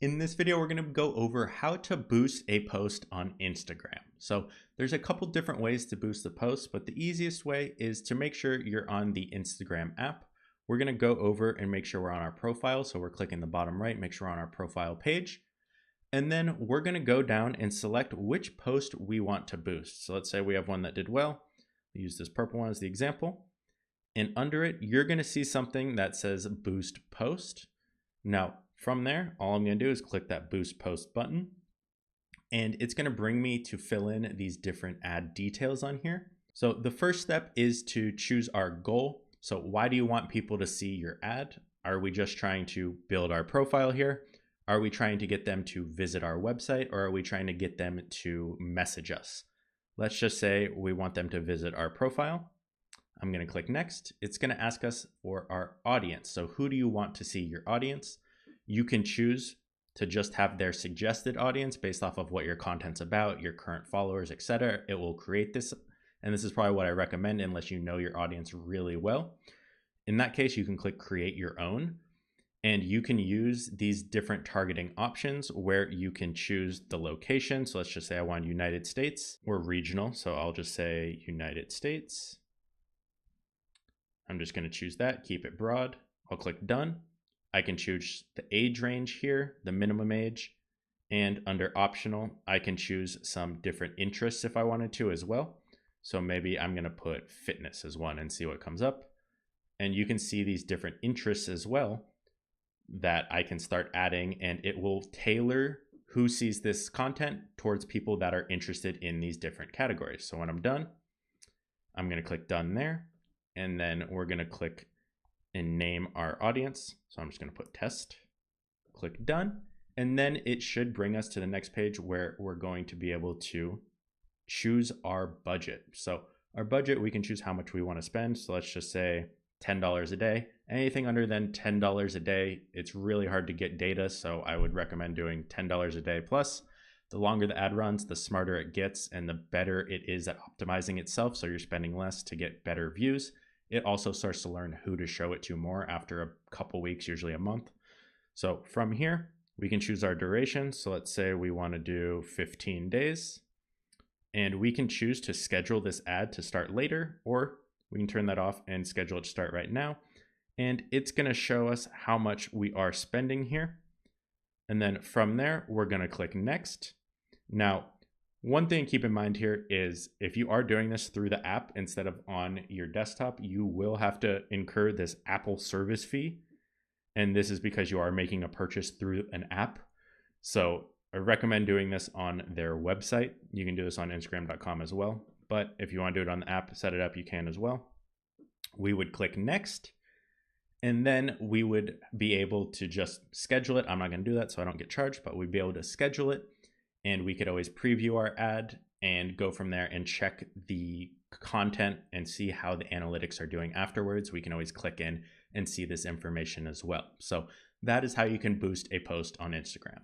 In this video, we're going to go over how to boost a post on Instagram. So there's a couple different ways to boost the post, but the easiest way is to make sure you're on the Instagram app. We're going to go over and make sure we're on our profile. So we're clicking the bottom right, make sure we're on our profile page. And then we're going to go down and select which post we want to boost. So let's say we have one that did well. We use this purple one as the example. And under it, you're going to see something that says boost post. Now, from there, all I'm going to do is click that boost post button, and it's going to bring me to fill in these different ad details on here. So the first step is to choose our goal. So why do you want people to see your ad? Are we just trying to build our profile here? Are we trying to get them to visit our website, or are we trying to get them to message us? Let's just say we want them to visit our profile. I'm going to click next. It's going to ask us for our audience. So who do you want to see your audience? You can choose to just have their suggested audience based off of what your content's about, your current followers, etc. It will create this. And this is probably what I recommend unless you know your audience really well. In that case, you can click create your own, and you can use these different targeting options where you can choose the location. So let's just say I want United States or regional. So I'll just say United States. I'm just going to choose that, keep it broad. I'll click done. I can choose the age range here, the minimum age, and under optional, I can choose some different interests if I wanted to as well. So maybe I'm going to put fitness as one and see what comes up. And you can see these different interests as well that I can start adding, and it will tailor who sees this content towards people that are interested in these different categories. So when I'm done, I'm going to click done there, and then we're going to click and name our audience. So I'm just going to put test, click done, and then it should bring us to the next page where we're going to be able to choose our budget. So our budget, we can choose how much we want to spend. So let's just say $10 a day. Anything under than $10 a day, it's really hard to get data. So I would recommend doing $10 a day plus. The longer the ad runs, the smarter it gets and the better it is at optimizing itself. So you're spending less to get better views. It also starts to learn who to show it to more after a couple weeks, usually a month. So from here, we can choose our duration. So let's say we want to do 15 days. And we can choose to schedule this ad to start later, or we can turn that off and schedule it to start right now. And it's going to show us how much we are spending here. And then from there, we're going to click next. Now, one thing to keep in mind here is if you are doing this through the app instead of on your desktop, you will have to incur this Apple service fee. And this is because you are making a purchase through an app. So I recommend doing this on their website. You can do this on Instagram.com as well. But if you want to do it on the app, set it up, you can as well. We would click next, and then we would be able to just schedule it. I'm not going to do that so I don't get charged, but we'd be able to schedule it. And we could always preview our ad and go from there and check the content and see how the analytics are doing afterwards. We can always click in and see this information as well. So that is how you can boost a post on Instagram.